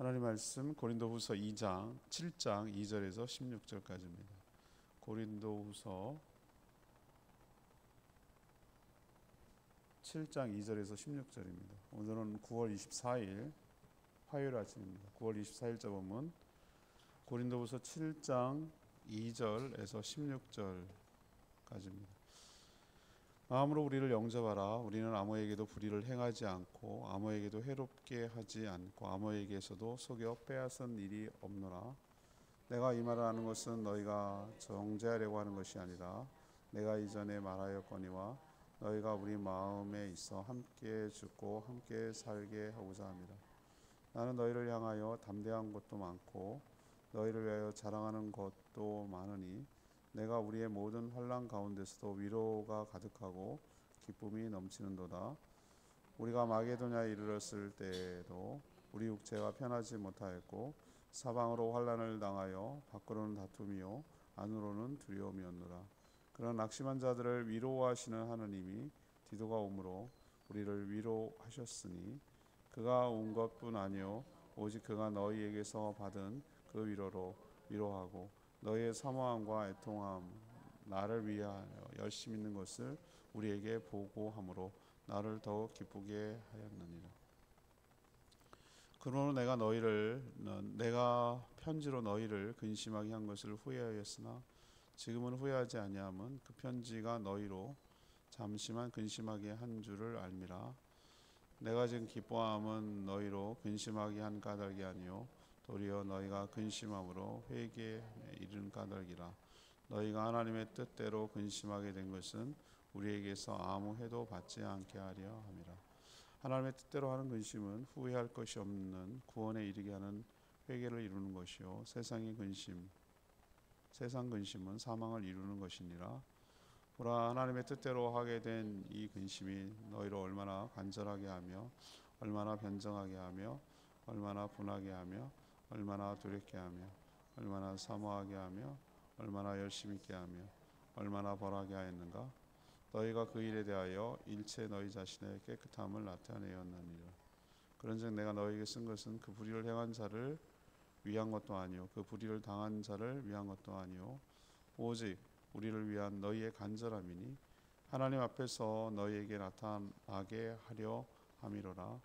하나님 말씀 고린도후서 2장 7장 2절에서 16절까지입니다. 고린도후서 7장 2절에서 16절입니다. 오늘은 9월 24일 화요일 아침입니다. 9월 24일자 본문 고린도후서 7장 2절에서 16절까지입니다. 마음으로 우리를 영접하라. 우리는 아무에게도 불의를 행하지 않고 아무에게도 해롭게 하지 않고 아무에게서도 속여 빼앗은 일이 없노라. 내가 이 말을 하는 것은 너희가 정죄하려고 하는 것이 아니라 내가 이전에 말하였거니와 너희가 우리 마음에 있어 함께 죽고 함께 살게 하고자 합니다. 나는 너희를 향하여 담대한 것도 많고 너희를 위하여 자랑하는 것도 많으니 내가 우리의 모든 환난 가운데서도 위로가 가득하고 기쁨이 넘치는도다. 우리가 마게도냐에 이르렀을 때에도 우리 육체가 편하지 못하였고 사방으로 환난을 당하여 밖으로는 다툼이요 안으로는 두려움이었노라. 그런 낙심한 자들을 위로하시는 하나님이 디도가 오므로 우리를 위로하셨으니 그가 온 것뿐 아니요 오직 그가 너희에게서 받은 그 위로로 위로하고 너희의 사모함과 애통함 나를 위하여 열심 있는 것을 우리에게 보고함으로 나를 더욱 기쁘게 하였느니라. 그러므로 내가 편지로 너희를 근심하게 한 것을 후회하였으나 지금은 후회하지 아니함은 그 편지가 너희로 잠시만 근심하게 한 줄을 알미라. 내가 지금 기뻐함은 너희로 근심하게 한 까닭이 아니요 도리어 너희가 근심함으로 회개에 이르는 까닭이라. 너희가 하나님의 뜻대로 근심하게 된 것은 우리에게서 아무 해도 받지 않게 하려 함이라. 하나님의 뜻대로 하는 근심은 후회할 것이 없는 구원에 이르게 하는 회개를 이루는 것이요 세상 근심은 사망을 이루는 것이니라. 보라, 하나님의 뜻대로 하게 된 이 근심이 너희를 얼마나 간절하게 하며 얼마나 변정하게 하며 얼마나 분하게 하며 얼마나 두렵게 하며 얼마나 사모하게 하며 얼마나 열심 있게 하며 얼마나 벌하게 하였는가. 너희가 그 일에 대하여 일체 너희 자신의 깨끗함을 나타내었느니라. 그런즉 내가 너희에게 쓴 것은 그 불의를 행한 자를 위한 것도 아니요 그 불의를 당한 자를 위한 것도 아니요 오직 우리를 위한 너희의 간절함이니 하나님 앞에서 너희에게 나타나게 하려 함이로라.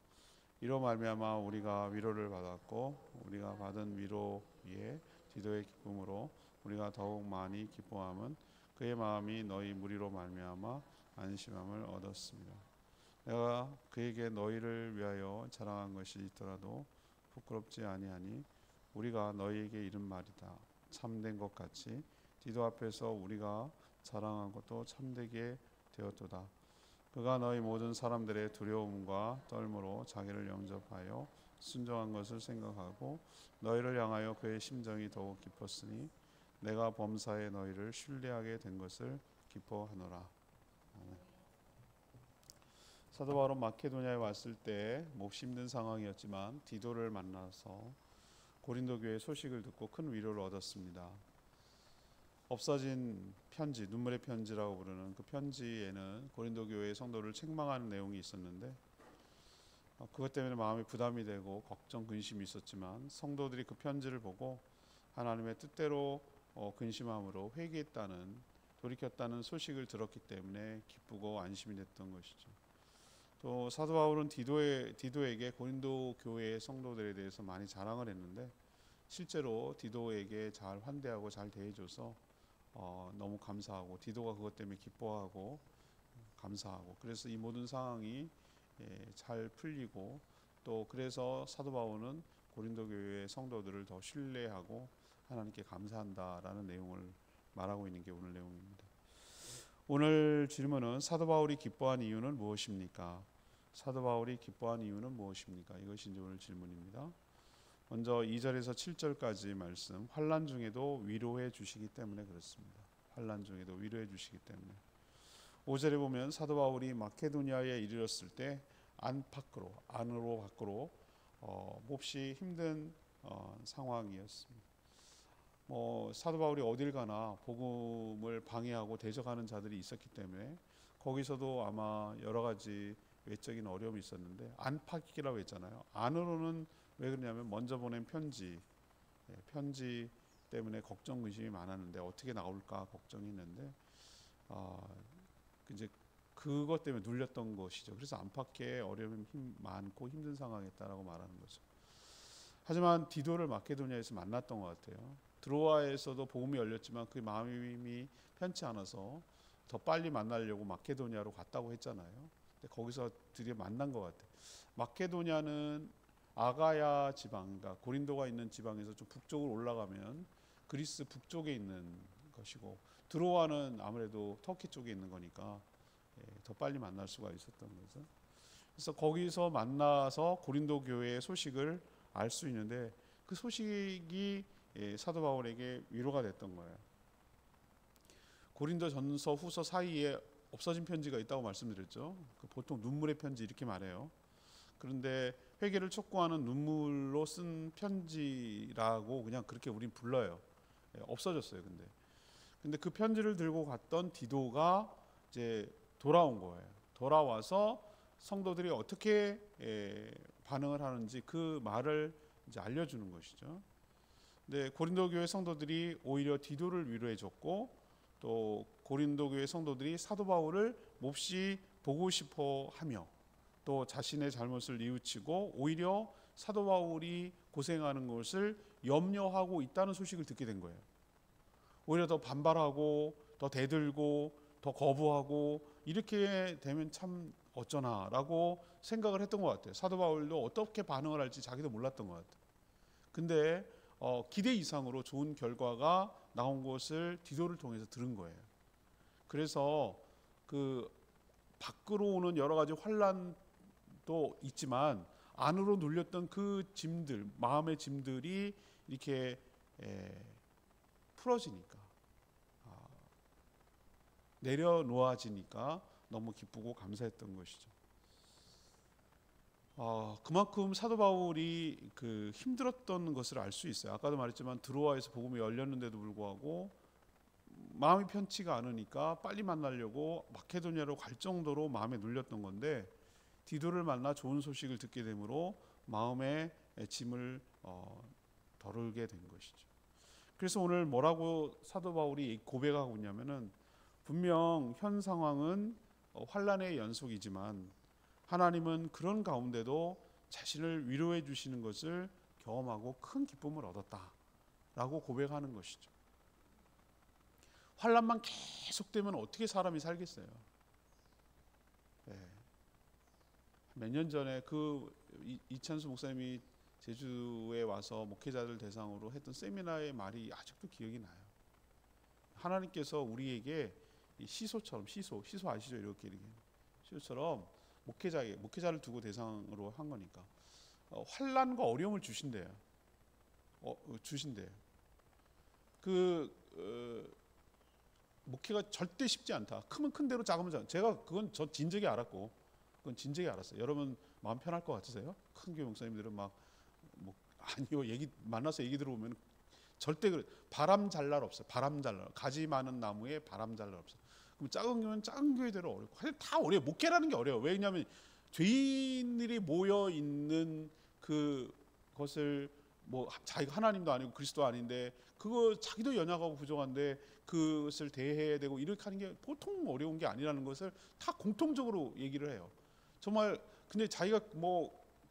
이로 말미암아 우리가 위로를 받았고 우리가 받은 위로 위에 디도의 기쁨으로 우리가 더욱 많이 기뻐함은 그의 마음이 너희 무리로 말미암아 안심함을 얻었습니다. 내가 그에게 너희를 위하여 자랑한 것이 있더라도 부끄럽지 아니하니 우리가 너희에게 이른 말이다. 참된 것 같이 디도 앞에서 우리가 자랑한 것도 참되게 되었도다. 그가 너희 모든 사람들의 두려움과 떨므로 자기를 영접하여 순종한 것을 생각하고 너희를 향하여 그의 심정이 더욱 깊었으니 내가 범사에 너희를 신뢰하게 된 것을 기뻐하노라. 아멘. 사도 바울은 마케도냐에 왔을 때 몹시 힘든 상황이었지만 디도를 만나서 고린도 교회 소식을 듣고 큰 위로를 얻었습니다. 없어진 편지, 눈물의 편지라고 부르는 그 편지에는 고린도 교회의 성도를 책망하는 내용이 있었는데 그것 때문에 마음이 부담이 되고 걱정, 근심이 있었지만 성도들이 그 편지를 보고 하나님의 뜻대로 근심함으로 회개했다는, 돌이켰다는 소식을 들었기 때문에 기쁘고 안심이 됐던 것이죠. 또 사도 바울은 디도에게 고린도 교회의 성도들에 대해서 많이 자랑을 했는데 실제로 디도에게 잘 환대하고 잘 대해줘서 너무 감사하고 디도가 그것 때문에 기뻐하고 감사하고 그래서 이 모든 상황이 잘 풀리고 또 그래서 사도 바울은 고린도 교회의 성도들을 더 신뢰하고 하나님께 감사한다라는 내용을 말하고 있는 게 오늘 내용입니다. 오늘 질문은 사도 바울이 기뻐한 이유는 무엇입니까? 사도 바울이 기뻐한 이유는 무엇입니까? 이것이 이제 오늘 질문입니다. 먼저 2절에서 7절까지 말씀, 환난 중에도 위로해 주시기 때문에 그렇습니다. 환난 중에도 위로해 주시기 때문에. 5절에 보면 사도 바울이 마케도니아에 이르렀을 때 안으로 밖으로 몹시 힘든 상황이었습니다. 사도 바울이 어딜 가나 복음을 방해하고 대적하는 자들이 있었기 때문에 거기서도 아마 여러 가지 외적인 어려움이 있었는데 안팎이라고 했잖아요. 안으로는 왜 그러냐면 먼저 보낸 편지 때문에 걱정 근심이 많았는데 어떻게 나올까 걱정했는데 이제 그것 때문에 눌렸던 것이죠. 그래서 안팎에 어려움이 많고 힘든 상황이었다라고 말하는 거죠. 하지만 디도를 마케도니아에서 만났던 것 같아요. 드로아에서도 복음이 열렸지만 그 마음이 편치 않아서 더 빨리 만나려고 마케도니아로 갔다고 했잖아요. 근데 거기서 드디어 만난 것 같아요. 마케도니아는 아가야 지방, 그러니까 고린도가 있는 지방에서 좀 북쪽으로 올라가면 그리스 북쪽에 있는 것이고, 드로아는 아무래도 터키 쪽에 있는 거니까 더 빨리 만날 수가 있었던 거죠. 그래서 거기서 만나서 고린도 교회의 소식을 알 수 있는데 그 소식이 사도 바울에게 위로가 됐던 거예요. 고린도 전서 후서 사이에 없어진 편지가 있다고 말씀드렸죠. 보통 눈물의 편지 이렇게 말해요. 그런데 회개를 촉구하는 눈물로 쓴 편지라고 그냥 그렇게 우린 불러요. 없어졌어요. 근데 그 편지를 들고 갔던 디도가 이제 돌아온 거예요. 돌아와서 성도들이 어떻게 반응을 하는지 그 말을 이제 알려주는 것이죠. 근데 고린도 교회 성도들이 오히려 디도를 위로해줬고, 또 고린도 교회 성도들이 사도 바울을 몹시 보고 싶어하며 또 자신의 잘못을 뉘우치고 오히려 사도 바울이 고생하는 것을 염려하고 있다는 소식을 듣게 된 거예요. 오히려 더 반발하고 더 대들고 더 거부하고 이렇게 되면 참 어쩌나라고 생각을 했던 것 같아요. 사도 바울도 어떻게 반응을 할지 자기도 몰랐던 것 같아요. 근데 기대 이상으로 좋은 결과가 나온 것을 디도를 통해서 들은 거예요. 그래서 그 밖으로 오는 여러 가지 환란도 있지만 안으로 눌렸던 그 짐들, 마음의 짐들이 이렇게 풀어지니까, 내려놓아지니까 너무 기쁘고 감사했던 것이죠. 그만큼 사도 바울이 그 힘들었던 것을 알 수 있어요. 아까도 말했지만 드로아에서 복음이 열렸는데도 불구하고 마음이 편치가 않으니까 빨리 만나려고 마케도니아로 갈 정도로 마음에 눌렸던 건데, 디도를 만나 좋은 소식을 듣게 되므로 마음의 짐을 덜게 된 것이죠. 그래서 오늘 뭐라고 사도 바울이 고백하고 있냐면은, 분명 현 상황은 환란의 연속이지만 하나님은 그런 가운데도 자신을 위로해 주시는 것을 경험하고 큰 기쁨을 얻었다라고 고백하는 것이죠. 환란만 계속되면 어떻게 사람이 살겠어요? 몇 년 전에 그 이찬수 목사님이 제주에 와서 목회자들 대상으로 했던 세미나의 말이 아직도 기억이 나요. 하나님께서 우리에게 시소처럼, 시소 아시죠? 이렇게 시소처럼 목회자를 두고 대상으로 한 거니까 환난과 어려움을 주신대요. 주신대요. 목회가 절대 쉽지 않다. 크면 큰 대로 작으면 작은. 제가 그건 저 진즉에 알았고, 그건 진즉에 알았어요. 여러분 마음 편할 것 같으세요? 큰 교회 목사님들은 아니요, 만나서 얘기 들어보면 절대 바람 잘 날 없어요. 바람 잘 날, 가지 많은 나무에 바람 잘 날 없어요. 그럼 작은 교회는 작은 교회대로 어렵고, 다 어려워. 목회라는 게 어려워. 왜냐하면 죄인들이 모여 있는 그것을 자기가 하나님도 아니고 그리스도 아닌데 그거 자기도 연약하고 부족한데 그것을 대해야 되고 이렇게 하는 게 보통 어려운 게 아니라는 것을 다 공통적으로 얘기를 해요. 정말 근데 자기가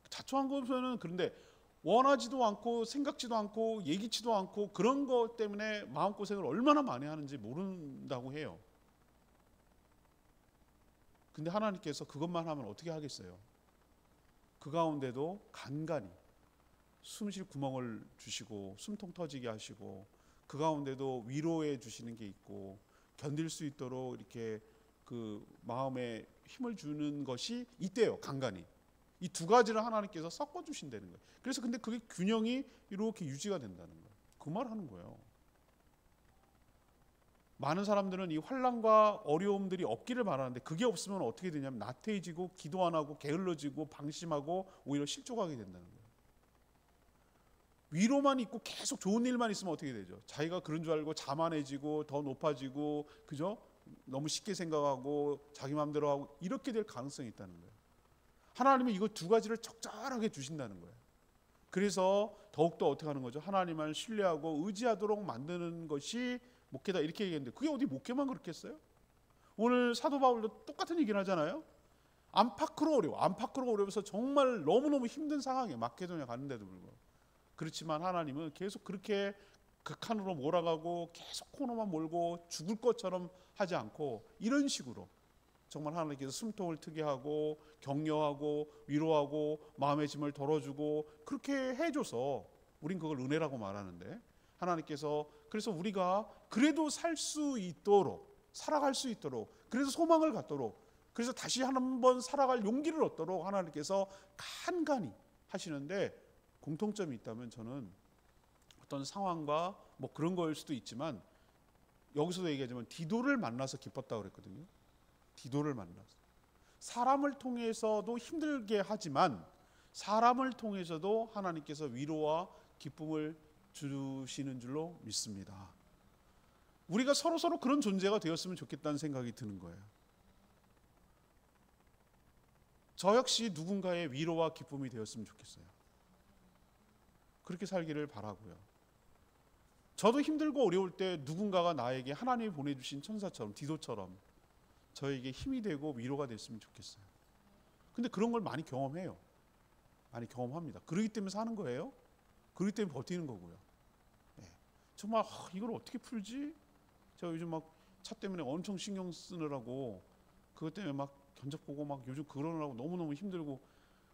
자초한 거면은, 그런데 원하지도 않고 생각지도 않고 예기치도 않고 그런 것 때문에 마음고생을 얼마나 많이 하는지 모른다고 해요. 근데 하나님께서 그것만 하면 어떻게 하겠어요? 그 가운데도 간간히 숨 쉴 구멍을 주시고 숨통 터지게 하시고, 그 가운데도 위로해 주시는 게 있고 견딜 수 있도록 이렇게 그 마음에 힘을 주는 것이 있대요. 간간히 이 두 가지를 하나님께서 섞어 주신다는 거예요. 그래서 근데 그게 균형이 이렇게 유지가 된다는 거예요. 그 말 하는 거예요. 많은 사람들은 이 환난과 어려움들이 없기를 바라는데 그게 없으면 어떻게 되냐면 나태해지고 기도 안 하고 게을러지고 방심하고 오히려 실족하게 된다는 거예요. 위로만 있고 계속 좋은 일만 있으면 어떻게 되죠? 자기가 그런 줄 알고 자만해지고 더 높아지고, 그죠? 너무 쉽게 생각하고 자기 마음대로 하고 이렇게 될 가능성이 있다는 거예요. 하나님은 이거 두 가지를 적절하게 주신다는 거예요. 그래서 더욱더 어떻게 하는 거죠? 하나님을 신뢰하고 의지하도록 만드는 것이 목회다 이렇게 얘기했는데 그게 어디 목회만 그렇겠어요? 오늘 사도 바울도 똑같은 얘기를 하잖아요. 안팎으로 어려워서 정말 너무너무 힘든 상황에 마케도니아 가는데도 불구하고 그렇지만 하나님은 계속 그렇게 극한으로 몰아가고 계속 코너만 몰고 죽을 것처럼 하지 않고 이런 식으로 정말 하나님께서 숨통을 트게 하고 격려하고 위로하고 마음의 짐을 덜어주고 그렇게 해줘서 우린 그걸 은혜라고 말하는데 하나님께서 그래서 우리가 그래도 살 수 있도록 살아갈 수 있도록 그래서 소망을 갖도록 그래서 다시 한 번 살아갈 용기를 얻도록 하나님께서 간간히 하시는데 공통점이 있다면 저는 어떤 상황과 뭐 그런 거일 수도 있지만 여기서도 얘기하지만 디도를 만나서 기뻤다고 그랬거든요. 디도를 만나서 사람을 통해서도 힘들게 하지만 사람을 통해서도 하나님께서 위로와 기쁨을 주시는 줄로 믿습니다. 우리가 서로 그런 존재가 되었으면 좋겠다는 생각이 드는 거예요. 저 역시 누군가의 위로와 기쁨이 되었으면 좋겠어요. 그렇게 살기를 바라고요. 저도 힘들고 어려울 때 누군가가 나에게 하나님이 보내주신 천사처럼 디도처럼 저에게 힘이 되고 위로가 됐으면 좋겠어요. 근데 그런 걸 많이 경험해요. 많이 경험합니다. 그러기 때문에 사는 거예요. 그러기 때문에 버티는 거고요. 네. 정말 이걸 어떻게 풀지? 제가 요즘 막 차 때문에 엄청 신경 쓰느라고 그것 때문에 막 견적 보고 막 요즘 그러느라고 너무너무 힘들고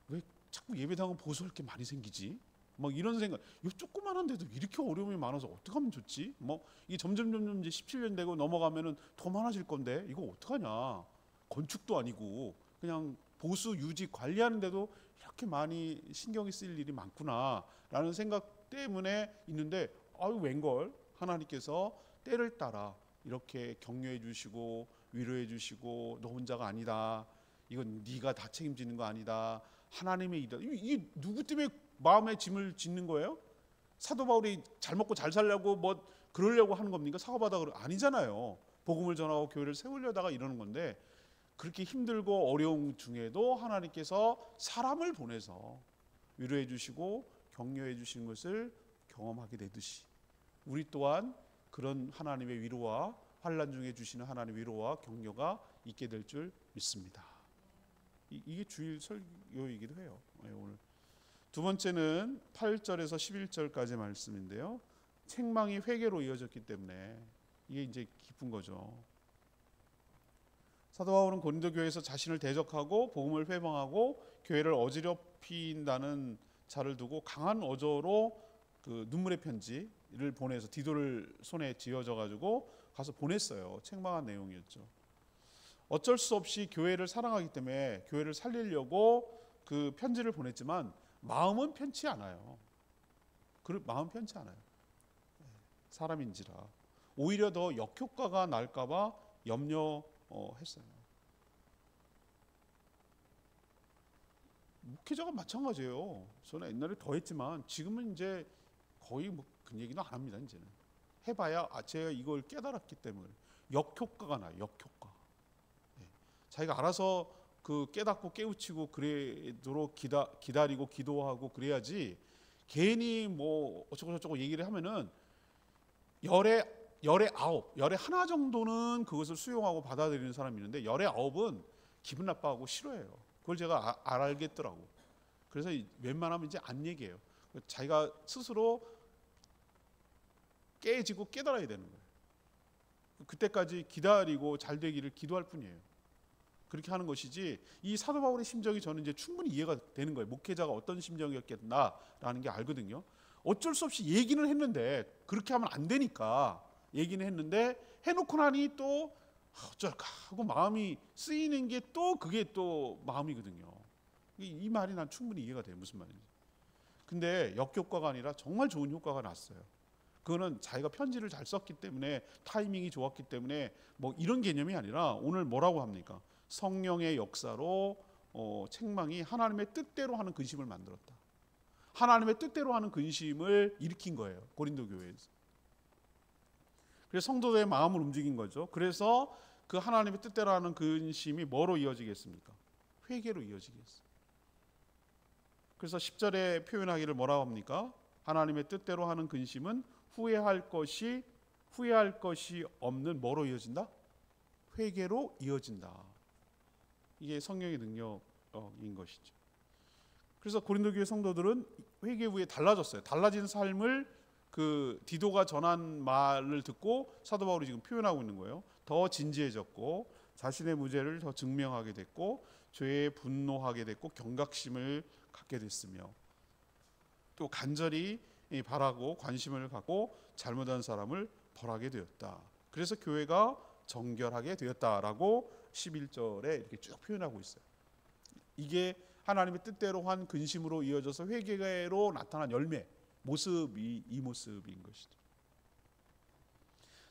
왜 자꾸 예배당은 보수할 게 많이 생기지? 막 이런 생각. 이 조그만한데도 이렇게 어려움이 많아서 어떻게 하면 좋지? 뭐 이게 점점 이제 17년 되고 넘어가면은 더 많아질 건데 이거 어떡하냐? 건축도 아니고 그냥 보수 유지 관리하는데도 이렇게 많이 신경이 쓰일 일이 많구나라는 생각 때문에 있는데 아유 웬걸 하나님께서 때를 따라 이렇게 격려해 주시고 위로해 주시고 너 혼자가 아니다. 이건 네가 다 책임지는 거 아니다. 하나님의 일이다. 이게 누구 때문에 마음의 짐을 짓는 거예요? 사도 바울이 잘 먹고 잘 살려고 뭐 그러려고 하는 겁니까? 사과받아 아니잖아요. 복음을 전하고 교회를 세우려다가 이러는 건데 그렇게 힘들고 어려움 중에도 하나님께서 사람을 보내서 위로해 주시고 격려해 주시는 것을 경험하게 되듯이 우리 또한 그런 하나님의 위로와 환난 중에 주시는 하나님의 위로와 격려가 있게 될 줄 믿습니다. 이게 주일 설교이기도 해요. 오늘 두 번째는 8절에서 11절까지 말씀인데요. 책망이 회개로 이어졌기 때문에 이게 이제 기쁜 거죠. 사도 바울은 고린도 교회에서 자신을 대적하고 복음을 회방하고 교회를 어지럽힌다는 자를 두고 강한 어조로 그 눈물의 편지를 보내서 디도를 손에 쥐어져 가지고 가서 보냈어요. 책망한 내용이었죠. 어쩔 수 없이 교회를 사랑하기 때문에 교회를 살리려고 그 편지를 보냈지만 마음은 편치 않아요. 마음 편치 않아요. 사람인지라 오히려 더 역효과가 날까봐 염려했어요. 목회자가 마찬가지예요. 저는 옛날에 더 했지만 지금은 이제 거의 뭐 그 얘기는 안 합니다. 이제는 해봐야 제가 이걸 깨달았기 때문에 역효과가 나요. 역효과. 자기가 알아서 그 깨닫고 깨우치고 그래도록 기다리고 기도하고 그래야지 괜히 뭐 어쩌고 저쩌고 얘기를 하면은 열에 아홉, 열에 하나 정도는 그것을 수용하고 받아들이는 사람이 있는데 열에 아홉은 기분 나빠하고 싫어해요. 그걸 제가 알겠더라고. 그래서 웬만하면 이제 안 얘기해요. 자기가 스스로 깨지고 깨달아야 되는 거예요. 그때까지 기다리고 잘 되기를 기도할 뿐이에요. 그렇게 하는 것이지 이 사도 바울의 심정이 저는 이제 충분히 이해가 되는 거예요. 목회자가 어떤 심정이었겠나라는 게 알거든요. 어쩔 수 없이 얘기는 했는데 그렇게 하면 안 되니까 얘기는 했는데 해놓고 나니 또 어쩔까 하고 마음이 쓰이는 게 또 그게 또 마음이거든요. 이 말이 난 충분히 이해가 돼요. 무슨 말인지. 근데 역효과가 아니라 정말 좋은 효과가 났어요. 그거는 자기가 편지를 잘 썼기 때문에 타이밍이 좋았기 때문에 뭐 이런 개념이 아니라 오늘 뭐라고 합니까? 성령의 역사로 책망이 하나님의 뜻대로 하는 근심을 만들었다. 하나님의 뜻대로 하는 근심을 일으킨 거예요. 고린도 교회에서. 그래서 성도들의 마음을 움직인 거죠. 그래서 그 하나님의 뜻대로 하는 근심이 뭐로 이어지겠습니까? 회개로 이어지겠어요. 그래서 10절에 표현하기를 뭐라고 합니까? 하나님의 뜻대로 하는 근심은 후회할 것이 없는 뭐로 이어진다? 회개로 이어진다. 이게 성령의 능력인 것이죠. 그래서 고린도 교회 성도들은 회개 후에 달라졌어요. 달라진 삶을 그 디도가 전한 말을 듣고 사도 바울이 지금 표현하고 있는 거예요. 더 진지해졌고 자신의 무죄를 더 증명하게 됐고 죄에 분노하게 됐고 경각심을 갖게 됐으며 또 간절히 바라고 관심을 갖고 잘못한 사람을 벌하게 되었다. 그래서 교회가 정결하게 되었다라고 11절에 이렇게 쭉 표현하고 있어요. 이게 하나님의 뜻대로 한 근심으로 이어져서 회개로 나타난 열매 모습이 이 모습인 것이죠.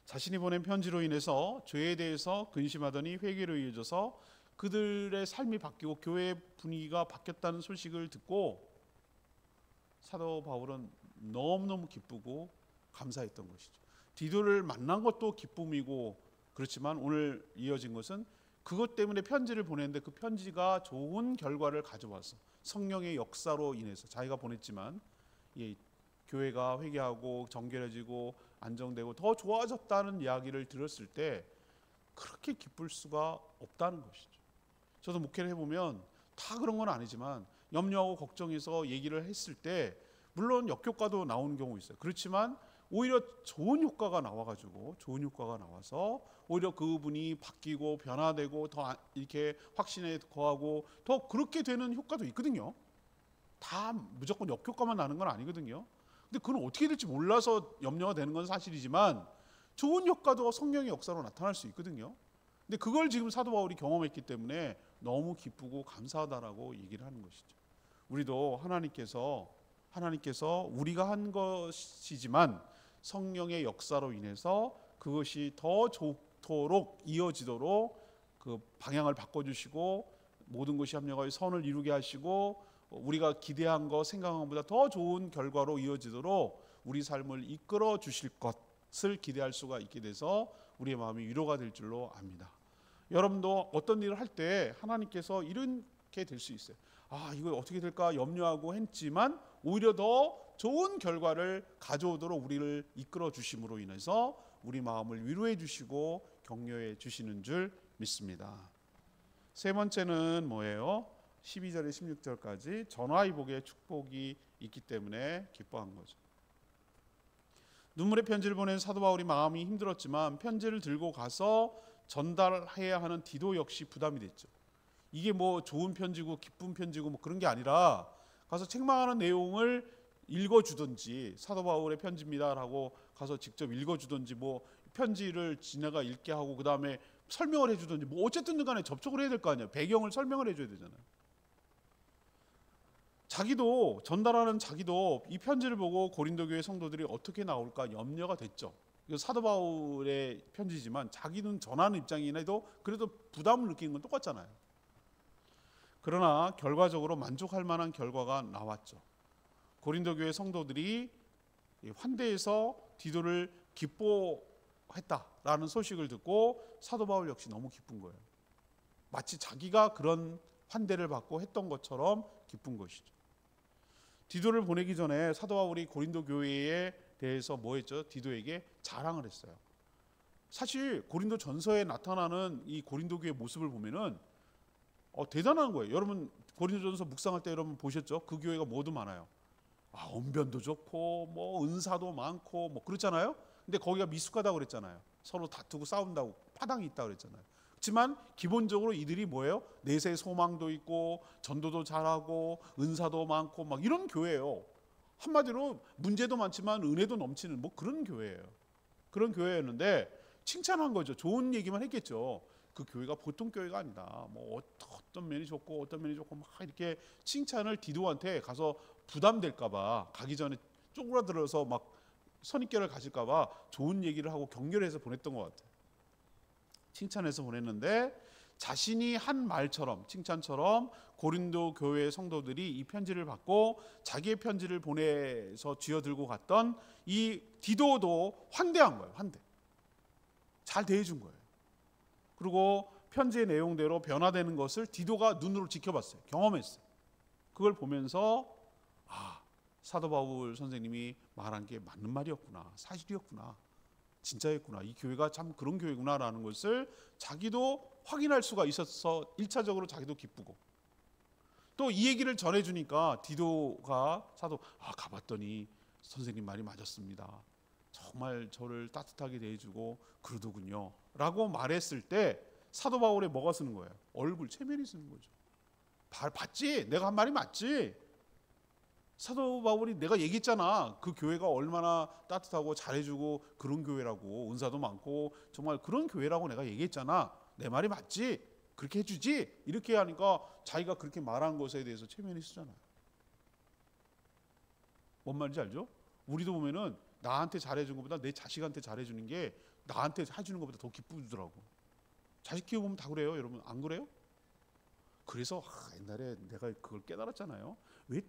자신이 보낸 편지로 인해서 죄에 대해서 근심하더니 회개로 이어져서 그들의 삶이 바뀌고 교회의 분위기가 바뀌었다는 소식을 듣고 사도 바울은 너무너무 기쁘고 감사했던 것이죠. 디도를 만난 것도 기쁨이고 그렇지만 오늘 이어진 것은 그것 때문에 편지를 보냈는데 그 편지가 좋은 결과를 가져와서 성령의 역사로 인해서 자기가 보냈지만 교회가 회개하고 정결해지고 안정되고 더 좋아졌다는 이야기를 들었을 때 그렇게 기쁠 수가 없다는 것이죠. 저도 목회를 해보면 다 그런 건 아니지만 염려하고 걱정해서 얘기를 했을 때 물론 역효과도 나오는 경우 있어요. 그렇지만 오히려 좋은 효과가 나와서 오히려 그분이 바뀌고 변화되고 더 이렇게 확신에 거하고 더 그렇게 되는 효과도 있거든요. 다 무조건 역효과만 나는 건 아니거든요. 근데 그건 어떻게 될지 몰라서 염려가 되는 건 사실이지만 좋은 효과도 성령의 역사로 나타날 수 있거든요. 근데 그걸 지금 사도 바울이 경험했기 때문에 너무 기쁘고 감사하다라고 얘기를 하는 것이죠. 우리도 하나님께서 우리가 한 것이지만 성령의 역사로 인해서 그것이 더 좋도록 이어지도록 그 방향을 바꿔주시고 모든 것이 합력하여 선을 이루게 하시고 우리가 기대한 것 생각한 것보다 더 좋은 결과로 이어지도록 우리 삶을 이끌어 주실 것을 기대할 수가 있게 돼서 우리의 마음이 위로가 될 줄로 압니다. 여러분도 어떤 일을 할 때 하나님께서 이렇게 될 수 있어요. 이거 어떻게 될까 염려하고 했지만 오히려 더 좋은 결과를 가져오도록 우리를 이끌어 주심으로 인해서 우리 마음을 위로해 주시고 격려해 주시는 줄 믿습니다. 세 번째는 뭐예요? 12절에 16절까지 전화위복의 축복이 있기 때문에 기뻐한 거죠. 눈물의 편지를 보낸 사도 바울이 마음이 힘들었지만 편지를 들고 가서 전달해야 하는 디도 역시 부담이 됐죠. 이게 뭐 좋은 편지고 기쁜 편지고 뭐 그런 게 아니라 가서 책망하는 내용을 읽어주든지 사도 바울의 편지입니다라고 가서 직접 읽어주든지 뭐 편지를 지네가 읽게 하고 그 다음에 설명을 해주든지 뭐 어쨌든 간에 접촉을 해야 될 거 아니에요. 배경을 설명을 해줘야 되잖아요. 전달하는 자기도 이 편지를 보고 고린도 교회 성도들이 어떻게 나올까 염려가 됐죠. 사도 바울의 편지지만 자기는 전하는 입장이라도 그래도 부담을 느끼는 건 똑같잖아요. 그러나 결과적으로 만족할 만한 결과가 나왔죠. 고린도 교회 성도들이 환대해서 디도를 기뻐했다라는 소식을 듣고 사도 바울 역시 너무 기쁜 거예요. 마치 자기가 그런 환대를 받고 했던 것처럼 기쁜 것이죠. 디도를 보내기 전에 사도 바울이 고린도 교회에 대해서 뭐 했죠? 디도에게 자랑을 했어요. 사실 고린도 전서에 나타나는 이 고린도 교회 모습을 보면은 대단한 거예요. 여러분 고린도 전서 묵상할 때 여러분 보셨죠? 그 교회가 뭐도 많아요. 언변도 좋고 뭐 은사도 많고 뭐 그렇잖아요. 근데 거기가 미숙하다고 그랬잖아요. 서로 다투고 싸운다고 파당이 있다고 그랬잖아요. 그렇지만 기본적으로 이들이 뭐예요? 내세 소망도 있고 전도도 잘하고 은사도 많고 막 이런 교회예요. 한마디로 문제도 많지만 은혜도 넘치는 뭐 그런 교회예요. 그런 교회였는데 칭찬한 거죠. 좋은 얘기만 했겠죠. 그 교회가 보통 교회가 아니다. 뭐 어떤 면이 좋고 어떤 면이 좋고 막 이렇게 칭찬을 디도한테 가서 부담될까봐 가기 전에 쪼그라들어서 막 선입견을 가질까봐 좋은 얘기를 하고 격려해서 보냈던 것 같아요. 칭찬해서 보냈는데 자신이 한 말처럼 칭찬처럼 고린도 교회 성도들이 이 편지를 받고 자기의 편지를 보내서 쥐어들고 갔던 이 디도도 환대한 거예요. 잘 대해준 거예요. 그리고 편지의 내용대로 변화되는 것을 디도가 눈으로 지켜봤어요. 경험했어요. 그걸 보면서 사도 바울 선생님이 말한 게 맞는 말이었구나, 사실이었구나, 진짜였구나, 이 교회가 참 그런 교회구나라는 것을 자기도 확인할 수가 있어서 1차적으로 자기도 기쁘고, 또 이 얘기를 전해주니까 디도가 사도 가봤더니 선생님 말이 맞았습니다, 정말 저를 따뜻하게 대해주고 그러더군요 라고 말했을 때 사도 바울에 뭐가 쓰는 거예요? 얼굴 체면이 쓰는 거죠. 봤지? 내가 한 말이 맞지? 사도 바울이 내가 얘기했잖아, 그 교회가 얼마나 따뜻하고 잘해주고 그런 교회라고, 은사도 많고 정말 그런 교회라고 내가 얘기했잖아, 내 말이 맞지? 그렇게 해주지? 이렇게 하니까 자기가 그렇게 말한 것에 대해서 체면이 쓰잖아요. 뭔 말인지 알죠? 우리도 보면은 나한테 잘해준 것보다 내 자식한테 잘해주는 게 나한테 해주는 것보다 더 기쁘더라고. 자식 키워보면 다 그래요, 여러분. 안 그래요? 그래서 옛날에 내가 그걸 깨달았잖아요. 왜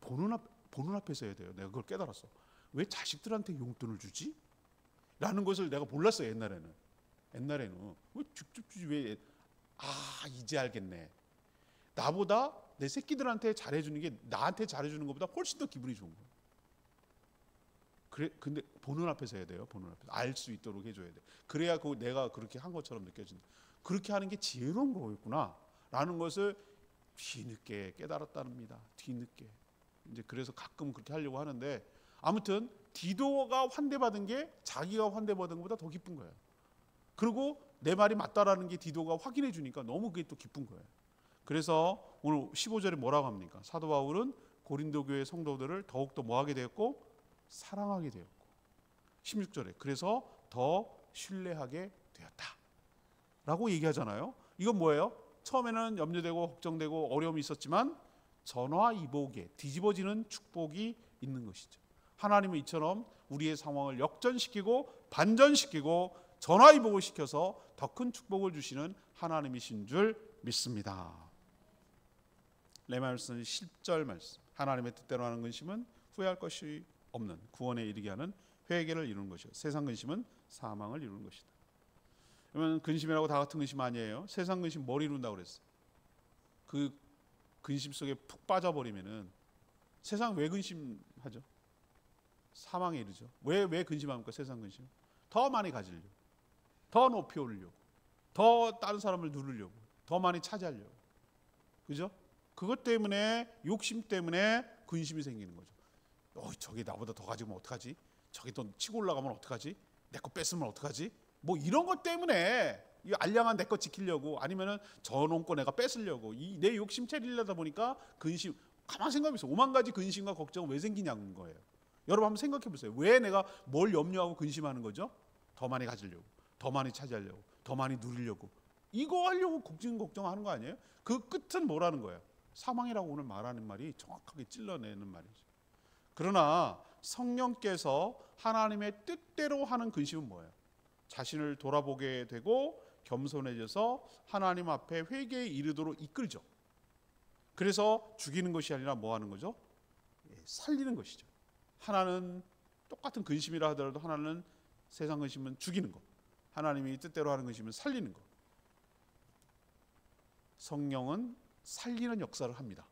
보는 앞에서 해야 돼요? 내가 그걸 깨달았어. 왜 자식들한테 용돈을 주지? 라는 것을 내가 몰랐어요. 옛날에는 왜 직접 주지? 왜? 이제 알겠네. 나보다 내 새끼들한테 잘해주는 게 나한테 잘해주는 것보다 훨씬 더 기분이 좋은 거예요. 그래, 근데 보는 앞에서 해야 돼요. 보는 앞에서 알 수 있도록 해줘야 돼. 그래야 내가 그렇게 한 것처럼 느껴진다. 그렇게 하는 게 지혜로운 거였구나 라는 것을 뒤늦게 깨달았답니다. 뒤늦게. 이제 그래서 가끔 그렇게 하려고 하는데, 아무튼 디도가 환대받은 게 자기가 환대받은 것보다 더 기쁜 거예요. 그리고 내 말이 맞다라는 게 디도가 확인해 주니까 너무 그게 또 기쁜 거예요. 그래서 오늘 15절에 뭐라고 합니까? 사도 바울은 고린도 교회 성도들을 더욱더 뭐하게 되었고? 사랑하게 되었고. 16절에 그래서 더 신뢰하게 되었다 라고 얘기하잖아요. 이건 뭐예요? 처음에는 염려되고 걱정되고 어려움이 있었지만 전화위복에 뒤집어지는 축복이 있는 것이죠. 하나님은 이처럼 우리의 상황을 역전시키고 반전시키고 전화위복을 시켜서 더 큰 축복을 주시는 하나님이신 줄 믿습니다. 레마일슨 10절 말씀. 하나님의 뜻대로 하는 근심은 후회할 것이 없는 구원에 이르게 하는 회개를 이루는 것이요, 세상 근심은 사망을 이루는 것이다. 그러면 근심이라고 다 같은 근심 아니에요. 세상 근심 뭘 이룬다고 그랬어요? 그 근심 속에 푹 빠져버리면은 세상 왜 근심하죠? 사망에 이르죠. 왜 근심합니까? 세상 근심 더 많이 가지려고, 더 높이 오르려고, 더 다른 사람을 누르려고, 더 많이 차지하려고, 그죠? 그것 때문에, 욕심 때문에 근심이 생기는 거죠. 저게 나보다 더 가지면 어떡하지? 저게 또 치고 올라가면 어떡하지? 내 거 뺏으면 어떡하지? 뭐 이런 것 때문에, 이 알량한 내 거 지키려고, 아니면은 저놈 거 내가 뺏으려고, 내 욕심 채리려다 보니까 근심, 가만 생각해보세요. 5만 가지 근심과 걱정은 왜 생기냐는 거예요. 여러분 한번 생각해 보세요. 왜 내가 뭘 염려하고 근심하는 거죠? 더 많이 가지려고, 더 많이 차지하려고, 더 많이 누리려고, 이거 하려고 걱정하는 거 아니에요? 그 끝은 뭐라는 거예요? 사망이라고 오늘 말하는 말이 정확하게 찔러내는 말이죠. 그러나 성령께서 하나님의 뜻대로 하는 근심은 뭐예요? 자신을 돌아보게 되고 겸손해져서 하나님 앞에 회개에 이르도록 이끌죠. 그래서 죽이는 것이 아니라 뭐 하는 거죠? 살리는 것이죠. 하나는 똑같은 근심이라 하더라도 하나는 세상 근심은 죽이는 것, 하나님이 뜻대로 하는 근심은 살리는 것. 성령은 살리는 역사를 합니다.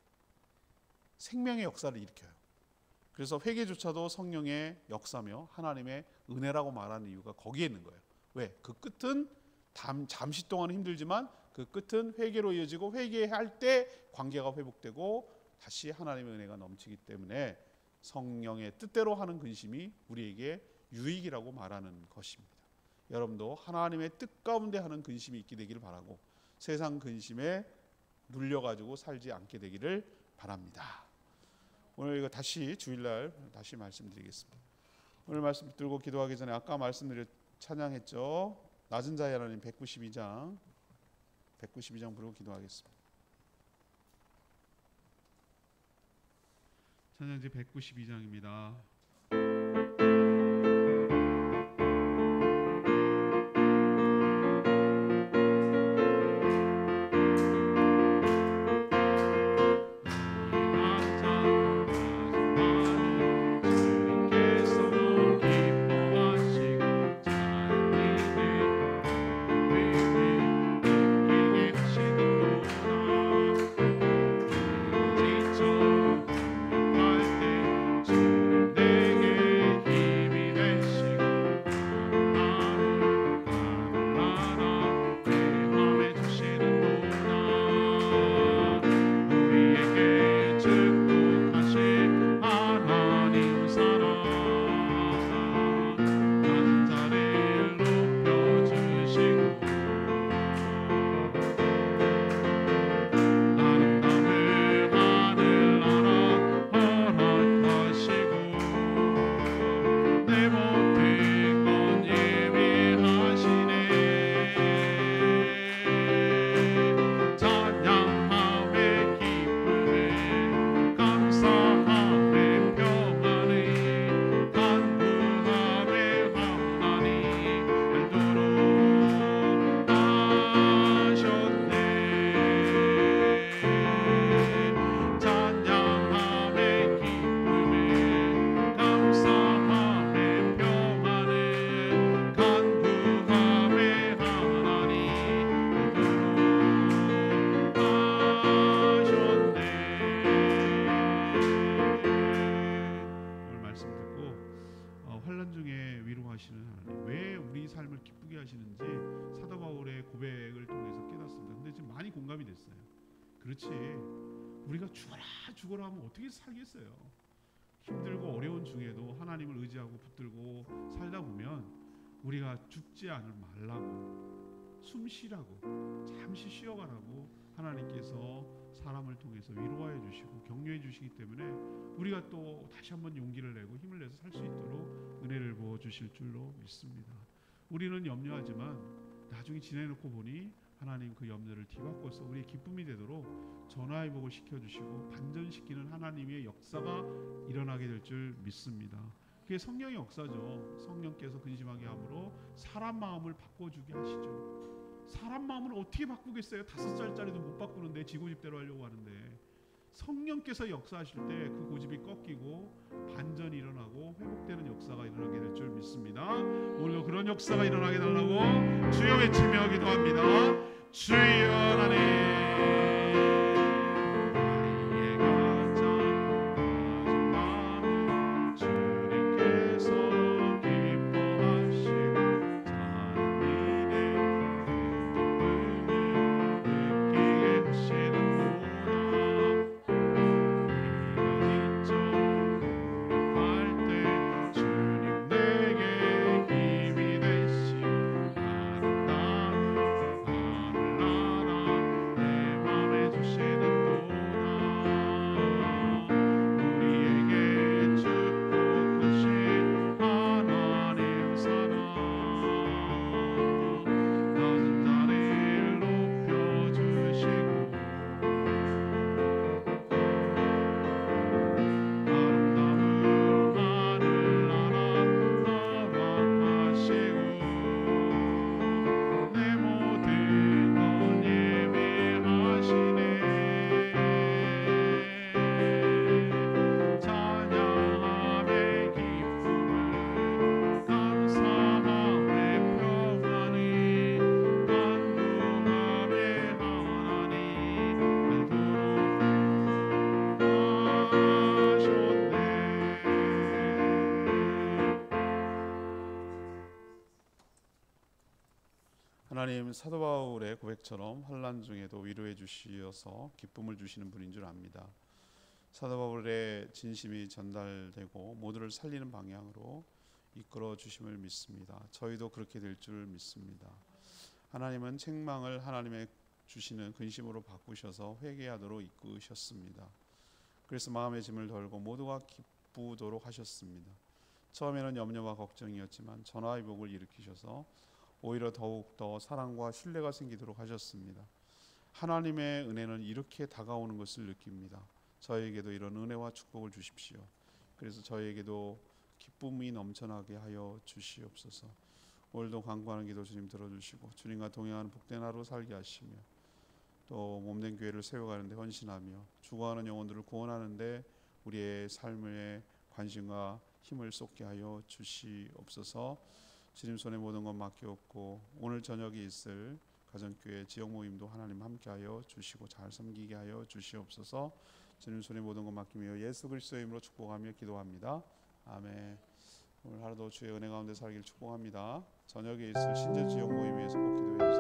생명의 역사를 일으켜요. 그래서 회개조차도 성령의 역사며 하나님의 은혜라고 말하는 이유가 거기에 있는 거예요. 왜? 그 끝은 잠시 동안 힘들지만 그 끝은 회개로 이어지고, 회개할 때 관계가 회복되고 다시 하나님의 은혜가 넘치기 때문에 성령의 뜻대로 하는 근심이 우리에게 유익이라고 말하는 것입니다. 여러분도 하나님의 뜻 가운데 하는 근심이 있게 되기를 바라고, 세상 근심에 눌려가지고 살지 않게 되기를 바랍니다. 오늘 이거 다시 주일날 다시 말씀드리겠습니다. 오늘 말씀 들고 기도하기 전에 아까 말씀드린 찬양했죠. 낮은 자의 하나님 192장 부르고 기도하겠습니다. 찬양지 192장입니다. 삶을 기쁘게 하시는지 사도 바울의 고백을 통해서 깨닫습니다. 근데 지금 많이 공감이 됐어요. 그렇지, 우리가 죽어라 하면 어떻게 살겠어요? 힘들고 어려운 중에도 하나님을 의지하고 붙들고 살다 보면 우리가 죽지 않을 말라고, 숨 쉬라고, 잠시 쉬어가라고 하나님께서 사람을 통해서 위로해 주시고 격려해 주시기 때문에 우리가 또 다시 한번 용기를 내고 힘을 내서 살 수 있도록 은혜를 부어 주실 줄로 믿습니다. 우리는 염려하지만 나중에 지내놓고 보니 하나님 그 염려를 뒤바꿔서 우리의 기쁨이 되도록 전화위복을 시켜주시고 반전시키는 하나님의 역사가 일어나게 될 줄 믿습니다. 그게 성령의 역사죠. 성령께서 근심하게 함으로 사람 마음을 바꿔주게 하시죠. 사람 마음을 어떻게 바꾸겠어요? 5살짜리도 못 바꾸는데 지고집대로 하려고 하는데, 성령께서 역사하실 때 그 고집이 꺾이고 반전이 일어나고 회복되는 역사가 일어나게 될 줄 믿습니다. 오늘도 그런 역사가 일어나게 달라고 주여 외치며 기도합니다. 주여 하나님, 하나님, 사도 바울의 고백처럼 환난 중에도 위로해 주시어서 기쁨을 주시는 분인 줄 압니다. 사도 바울의 진심이 전달되고 모두를 살리는 방향으로 이끌어 주심을 믿습니다. 저희도 그렇게 될 줄 믿습니다. 하나님은 책망을 하나님의 주시는 근심으로 바꾸셔서 회개하도록 이끄셨습니다. 그래서 마음의 짐을 덜고 모두가 기쁘도록 하셨습니다. 처음에는 염려와 걱정이었지만 전화위복을 일으키셔서 오히려 더욱더 사랑과 신뢰가 생기도록 하셨습니다. 하나님의 은혜는 이렇게 다가오는 것을 느낍니다. 저에게도 이런 은혜와 축복을 주십시오. 그래서 저에게도 기쁨이 넘쳐나게 하여 주시옵소서. 오늘도 간구하는 기도 주님 들어주시고 주님과 동행하는 복된 하루 살게 하시며 또 몸된 교회를 세워가는데 헌신하며 죽어가는 영혼들을 구원하는데 우리의 삶에 관심과 힘을 쏟게 하여 주시옵소서. 주님 손에 모든 것 맡겼고 오늘 저녁에 있을 가정교회 지역 모임도 하나님 함께하여 주시고 잘 섬기게 하여 주시옵소서. 주님 손에 모든 것 맡기며 예수 그리스도의 이름으로 축복하며 기도합니다. 아멘. 오늘 하루도 주의 은혜 가운데 살길 축복합니다. 저녁에 있을 신재 지역 모임 위해서 꼭 기도해 주세요.